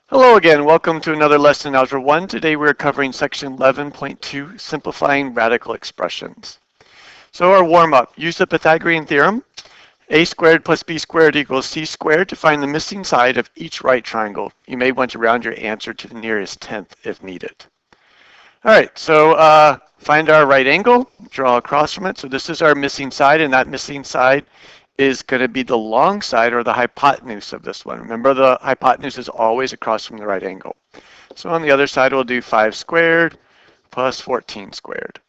Hello again, welcome to another lesson in Algebra 1. Today we're covering section 11.2, simplifying radical expressions. So our warm-up, use the Pythagorean theorem, a squared plus b squared equals c squared to find the missing side of each right triangle. You may want to round your answer to the nearest tenth if needed. All right, so find our right angle, draw across from it. So this is our missing side, and that missing side is going to be the long side or the hypotenuse of this one. Remember, the hypotenuse is always across from the right angle. So on the other side, we'll do 5 squared plus 14 squared.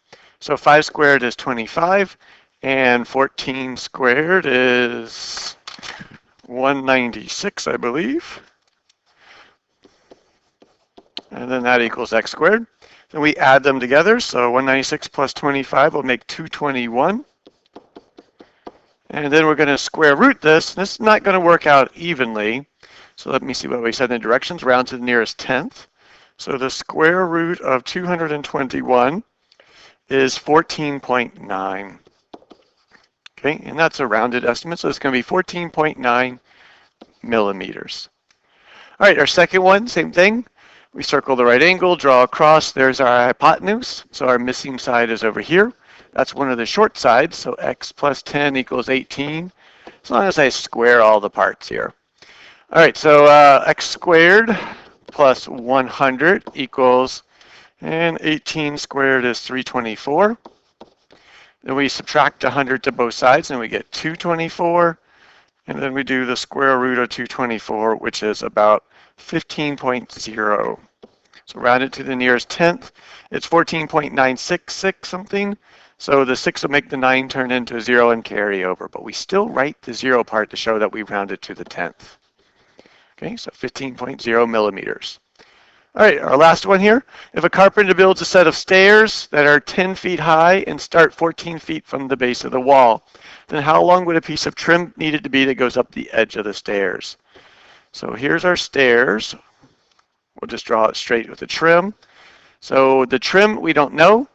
So 5 squared is 25, and 14 squared is 196, I believe. And then that equals x squared. Then we add them together, so 196 plus 25 will make 221. And then we're going to square root this. This is not going to work out evenly. So let me see what we said in the directions. Round to the nearest tenth. So the square root of 221 is 14.9. Okay, and that's a rounded estimate. So it's going to be 14.9 millimeters. All right, our second one, same thing. We circle the right angle, draw across. There's our hypotenuse. So our missing side is over here. That's one of the short sides, so x plus 10 equals 18, as long as I square all the parts here. All right, so x squared plus 100 equals, and 18 squared is 324. Then we subtract 100 to both sides, and we get 224. And then we do the square root of 224, which is about 15.0. So round it to the nearest tenth. It's 14.966 something. So the 6 will make the 9 turn into a 0 and carry over, but we still write the 0 part to show that we rounded to the 10th. Okay, so 15.0 millimeters. All right, our last one here. If a carpenter builds a set of stairs that are 10 feet high and start 14 feet from the base of the wall, then how long would a piece of trim needed to be that goes up the edge of the stairs? So here's our stairs. We'll just draw it straight with the trim. So the trim we don't know,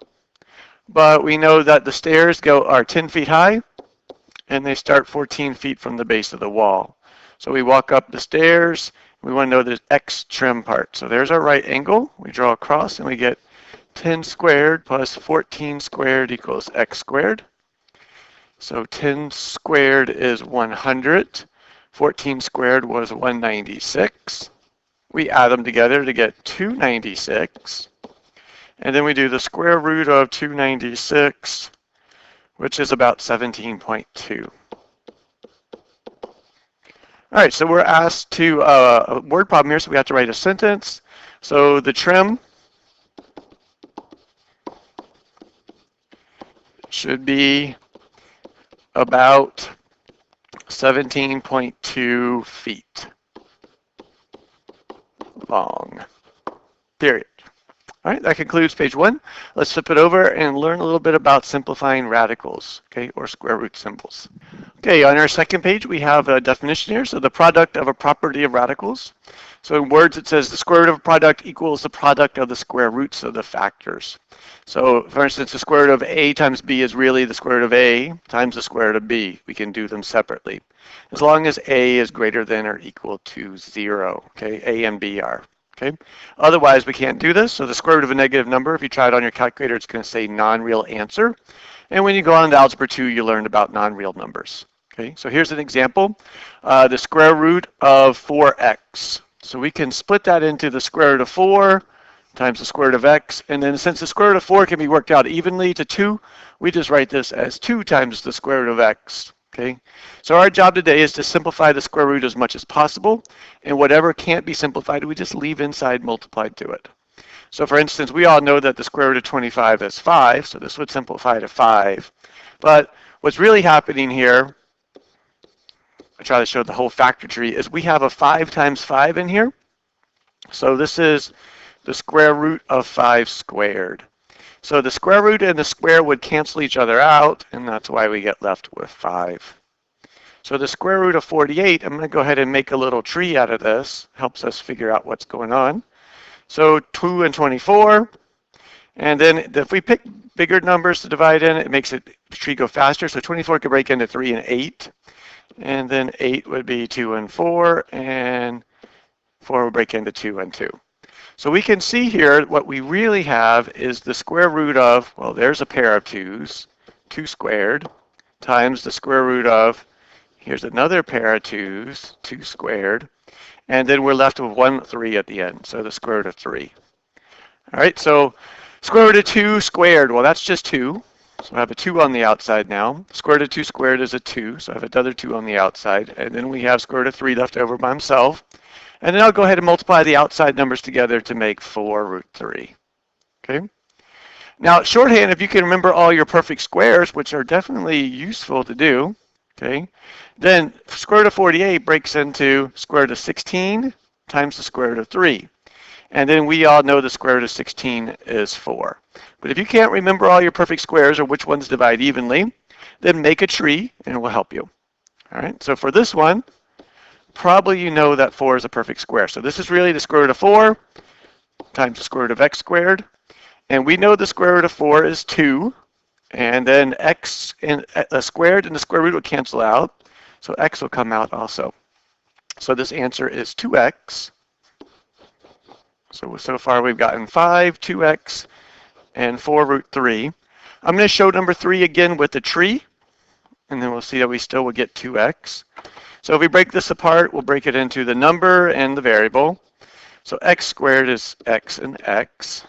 but we know that the stairs are 10 feet high and they start 14 feet from the base of the wall. So we walk up the stairs. We want to know the x trim part. So there's our right angle. We draw across and we get 10 squared plus 14 squared equals x squared. So 10 squared is 100. 14 squared was 196. We add them together to get 296. And then we do the square root of 296, which is about 17.2. All right, so we're asked to, a word problem here, so we have to write a sentence. So the trim should be about 17.2 feet long, period. All right, that concludes page 1. Let's flip it over and learn a little bit about simplifying radicals, okay, or square root symbols. Okay, on our second page, we have a definition here. So the product of a property of radicals. So in words, it says the square root of a product equals the product of the square roots of the factors. So for instance, the square root of a times b is really the square root of a times the square root of b. We can do them separately, as long as a is greater than or equal to 0, okay, a and b are. Okay. Otherwise, we can't do this. So the square root of a negative number, if you try it on your calculator, it's going to say non-real answer. And when you go on to Algebra 2, you learned about non-real numbers. Okay. So here's an example. The square root of 4x. So we can split that into the square root of 4 times the square root of x. And then since the square root of 4 can be worked out evenly to 2, we just write this as 2 times the square root of x. Okay, so our job today is to simplify the square root as much as possible, and whatever can't be simplified, we just leave inside multiplied to it. So for instance, we all know that the square root of 25 is 5, so this would simplify to 5. But what's really happening here, I try to show the whole factor tree, is we have a 5 times 5 in here. So this is the square root of 5 squared. So the square root and the square would cancel each other out, and that's why we get left with 5. So the square root of 48, I'm going to go ahead and make a little tree out of this. Helps us figure out what's going on. So 2 and 24. And then if we pick bigger numbers to divide in, it makes the tree go faster. So 24 could break into 3 and 8. And then 8 would be 2 and 4. And 4 will break into 2 and 2. So we can see here what we really have is the square root of, well, there's a pair of 2's, 2 squared, times the square root of, here's another pair of 2's, 2 squared, and then we're left with 1, 3 at the end, so the square root of 3. All right, so square root of 2 squared, well, that's just 2. So I have a 2 on the outside now. Square root of 2 squared is a 2, so I have another 2 on the outside. And then we have square root of 3 left over by himself. And then I'll go ahead and multiply the outside numbers together to make 4 root 3. Okay? Now, shorthand, if you can remember all your perfect squares, which are definitely useful to do, okay, then square root of 48 breaks into square root of 16 times the square root of 3. And then we all know the square root of 16 is 4. But if you can't remember all your perfect squares or which ones divide evenly, then make a tree and it will help you. All right, so for this one, probably you know that 4 is a perfect square. So this is really the square root of 4 times the square root of x squared. And we know the square root of 4 is 2. And then x squared and the square root will cancel out. So x will come out also. So this answer is 2x. So far we've gotten 5, 2x, and 4 root 3. I'm going to show number 3 again with the tree, and then we'll see that we still will get 2x. So if we break this apart, we'll break it into the number and the variable. So x squared is x and x,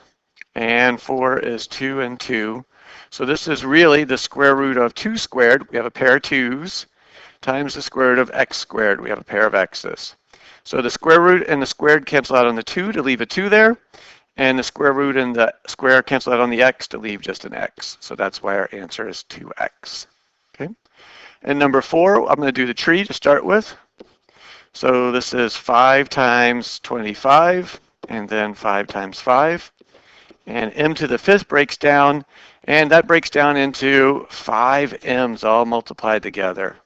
and 4 is 2 and 2. So this is really the square root of 2 squared. We have a pair of 2's times the square root of x squared. We have a pair of x's. So the square root and the squared cancel out on the 2 to leave a 2 there, and the square root and the square cancel out on the x to leave just an x. So that's why our answer is 2x. Okay. And number 4, I'm going to do the tree to start with. So this is 5 times 25, and then 5 times 5. And m to the 5th breaks down, and that breaks down into 5 m's all multiplied together.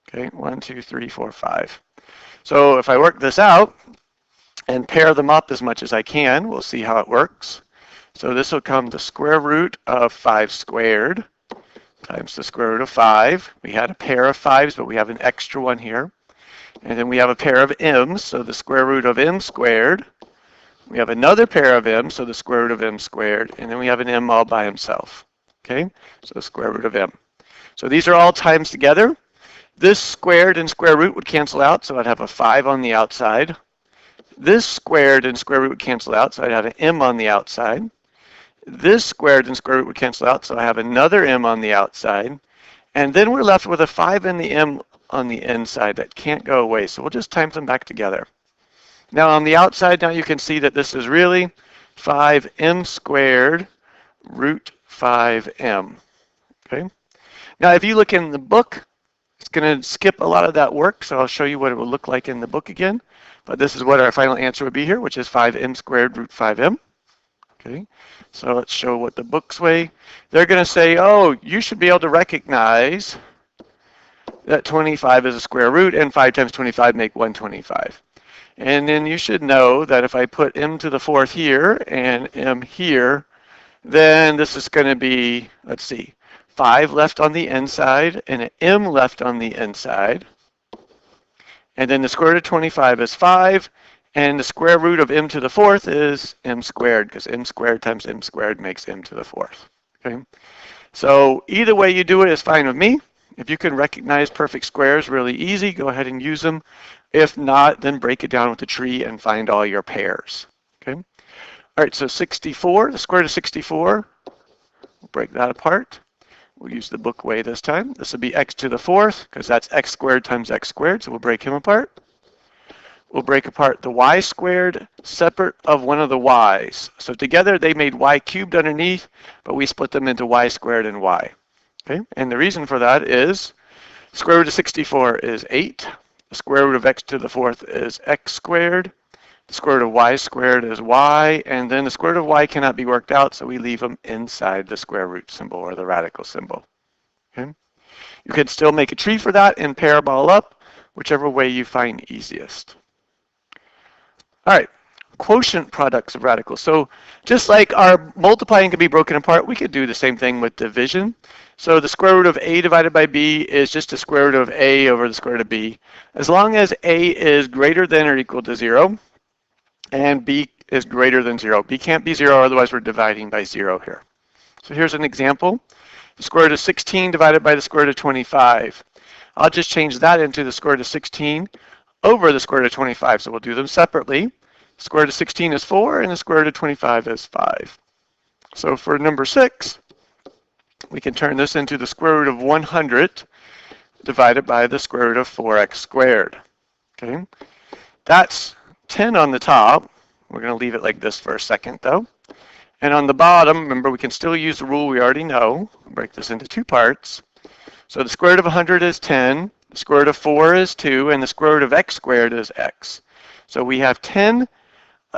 Okay, 1, 2, 3, 4, 5. So if I work this out and pair them up as much as I can, we'll see how it works. So this will come the square root of 5 squared times the square root of 5. We had a pair of 5's, but we have an extra one here. And then we have a pair of m's, so the square root of m squared. We have another pair of m's, so the square root of m squared. And then we have an m all by himself. Okay, so the square root of m. So these are all times together. This squared and square root would cancel out, so I'd have a 5 on the outside. This squared and square root would cancel out, so I'd have an m on the outside. This squared and square root would cancel out, so I have another m on the outside. And then we're left with a 5 and the m on the inside that can't go away, so we'll just times them back together. Now on the outside, now you can see that this is really 5m squared root 5m. Okay. Now if you look in the book, it's going to skip a lot of that work, so I'll show you what it will look like in the book again. But this is what our final answer would be here, which is 5m squared root 5m. Okay, so let's show what the books way. They're going to say, oh, you should be able to recognize that 25 is a square root, and 5 times 25 make 125. And then you should know that if I put m to the 4th here and m here, then this is going to be, let's see, 5 left on the inside and an m left on the inside. And then the square root of 25 is 5, and the square root of m to the 4th is m squared, because m squared times m squared makes m to the 4th. Okay, so either way you do it is fine with me. If you can recognize perfect squares really easy, go ahead and use them. If not, then break it down with the tree and find all your pairs. Okay. All right, so 64, the square root of 64, we'll break that apart. We'll use the book way this time. This will be x to the 4th, because that's x squared times x squared, so we'll break him apart. We'll break apart the y squared separate of one of the y's. So together they made y cubed underneath, but we split them into y squared and y. Okay, and the reason for that is square root of 64 is 8. The square root of x to the 4th is x squared. The square root of y squared is y, and then the square root of y cannot be worked out, so we leave them inside the square root symbol or the radical symbol. Okay? You can still make a tree for that and pair them all up, whichever way you find easiest. All right, quotient products of radicals. So just like our multiplying can be broken apart, we could do the same thing with division. So the square root of a divided by b is just the square root of a over the square root of b. As long as a is greater than or equal to 0, and b is greater than 0. b can't be 0, otherwise we're dividing by 0 here. So here's an example. The square root of 16 divided by the square root of 25. I'll just change that into the square root of 16 over the square root of 25. So we'll do them separately. The square root of 16 is 4, and the square root of 25 is 5. So for number 6, we can turn this into the square root of 100 divided by the square root of 4x squared. Okay, that's 10 on the top. We're going to leave it like this for a second, though. And on the bottom, remember, we can still use the rule we already know. I'll break this into 2 parts. So the square root of 100 is 10, the square root of 4 is 2, and the square root of x squared is x. So we have 10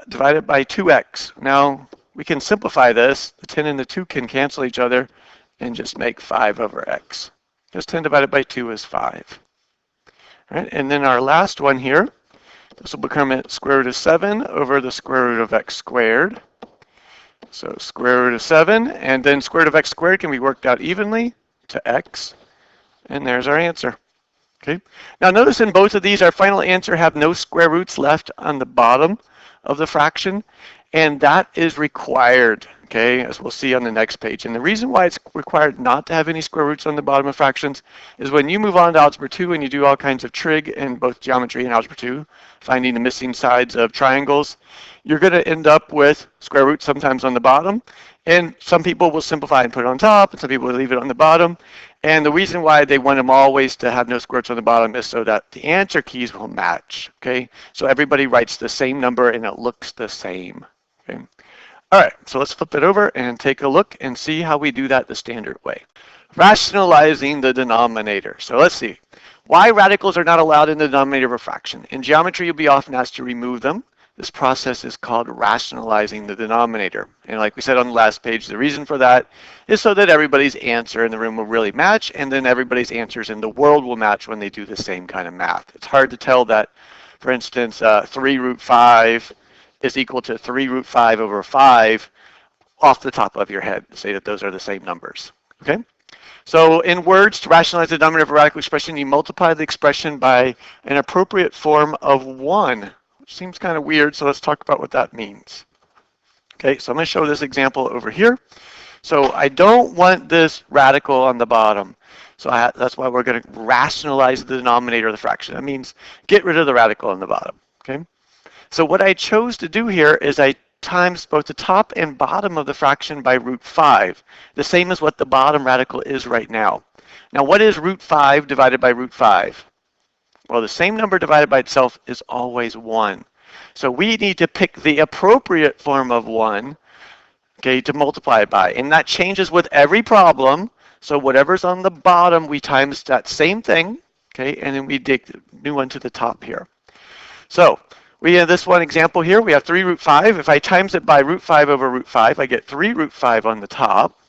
divided by 2x. Now, we can simplify this. The 10 and the 2 can cancel each other and just make 5 over x. Because 10 divided by 2 is 5. All right, and then our last one here, this will become a square root of 7 over the square root of x squared. So square root of 7, and then square root of x squared can be worked out evenly to x. And there's our answer. Okay. Now notice in both of these, our final answer have no square roots left on the bottom of the fraction, and that is required, okay, as we'll see on the next page. And the reason why it's required not to have any square roots on the bottom of fractions is when you move on to Algebra 2 and you do all kinds of trig in both geometry and Algebra 2, finding the missing sides of triangles, you're going to end up with square roots sometimes on the bottom, and some people will simplify and put it on top, and some people will leave it on the bottom. And the reason why they want them always to have no square roots on the bottom is so that the answer keys will match, okay? So everybody writes the same number and it looks the same, okay? All right, so let's flip it over and take a look and see how we do that the standard way. Rationalizing the denominator. So let's see. Why radicals are not allowed in the denominator of a fraction. In geometry, you'll be often asked to remove them. This process is called rationalizing the denominator. And like we said on the last page, the reason for that is so that everybody's answer in the room will really match, and then everybody's answers in the world will match when they do the same kind of math. It's hard to tell that, for instance, 3 root 5 is equal to 3 root 5 over 5 off the top of your head, say that those are the same numbers. Okay? So in words, to rationalize the denominator of a radical expression, you multiply the expression by an appropriate form of 1. Which seems kind of weird, so let's talk about what that means. Okay, so I'm going to show this example over here. So I don't want this radical on the bottom. So that's why we're going to rationalize the denominator of the fraction. That means get rid of the radical on the bottom. Okay. So what I chose to do here is I times both the top and bottom of the fraction by root 5, the same as what the bottom radical is right now. Now, what is root 5 divided by root 5? Well, the same number divided by itself is always 1. So we need to pick the appropriate form of 1, okay, to multiply it by. And that changes with every problem. So whatever's on the bottom, we times that same thing, okay, and then we dig the new one to the top here. So we have this one example here. We have 3 root 5. If I times it by root 5 over root 5, I get 3 root 5 on the top.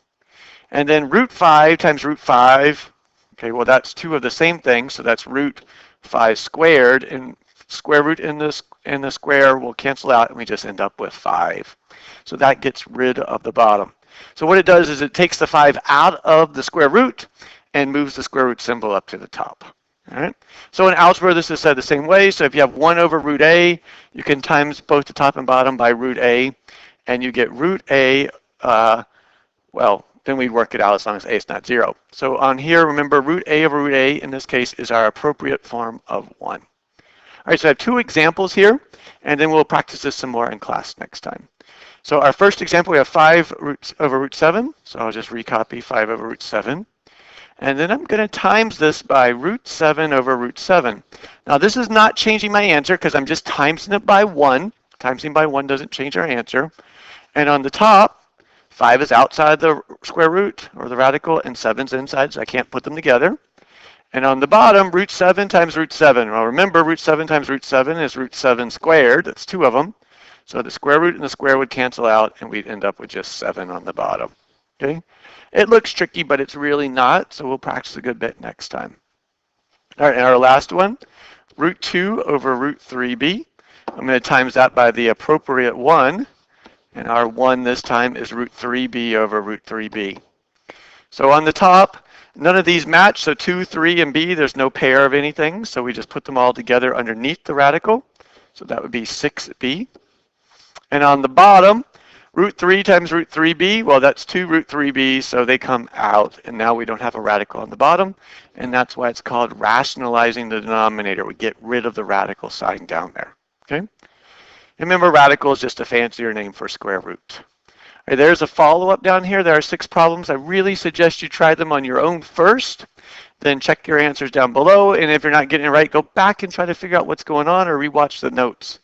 And then root 5 times root 5, okay, well, that's 2 of the same thing, so that's root 5 squared, and square root in the square will cancel out, and we just end up with 5. So that gets rid of the bottom. So what it does is it takes the 5 out of the square root and moves the square root symbol up to the top. All right. So in algebra, this is said the same way. So if you have 1 over root a, you can times both the top and bottom by root a, and you get root a, well, then we work it out as long as a is not 0. So on here, remember, root a over root a in this case is our appropriate form of 1. All right, so I have 2 examples here, and then we'll practice this some more in class next time. So our first example, we have 5 roots over root 7. So I'll just recopy 5 over root 7. And then I'm going to times this by root 7 over root 7. Now this is not changing my answer because I'm just timesing it by 1. Timesing by 1 doesn't change our answer. And on the top, 5 is outside the square root or the radical, and 7 is inside, so I can't put them together. And on the bottom, root 7 times root 7. Well, remember, root 7 times root 7 is root 7 squared. That's 2 of them. So the square root and the square would cancel out, and we'd end up with just 7 on the bottom. Okay? It looks tricky, but it's really not, so we'll practice a good bit next time. All right, and our last one, root 2 over root 3b. I'm going to times that by the appropriate 1, and our 1 this time is root 3b over root 3b. So on the top, none of these match, so 2, 3, and b, there's no pair of anything, so we just put them all together underneath the radical. So that would be 6b. And on the bottom, root 3 times root 3b, well, that's 2 root 3b, so they come out, and now we don't have a radical on the bottom, and that's why it's called rationalizing the denominator. We get rid of the radical sign down there, okay? And remember, radical is just a fancier name for square root. Right, there's a follow-up down here. There are 6 problems. I really suggest you try them on your own first, then check your answers down below, and if you're not getting it right, go back and try to figure out what's going on or rewatch the notes.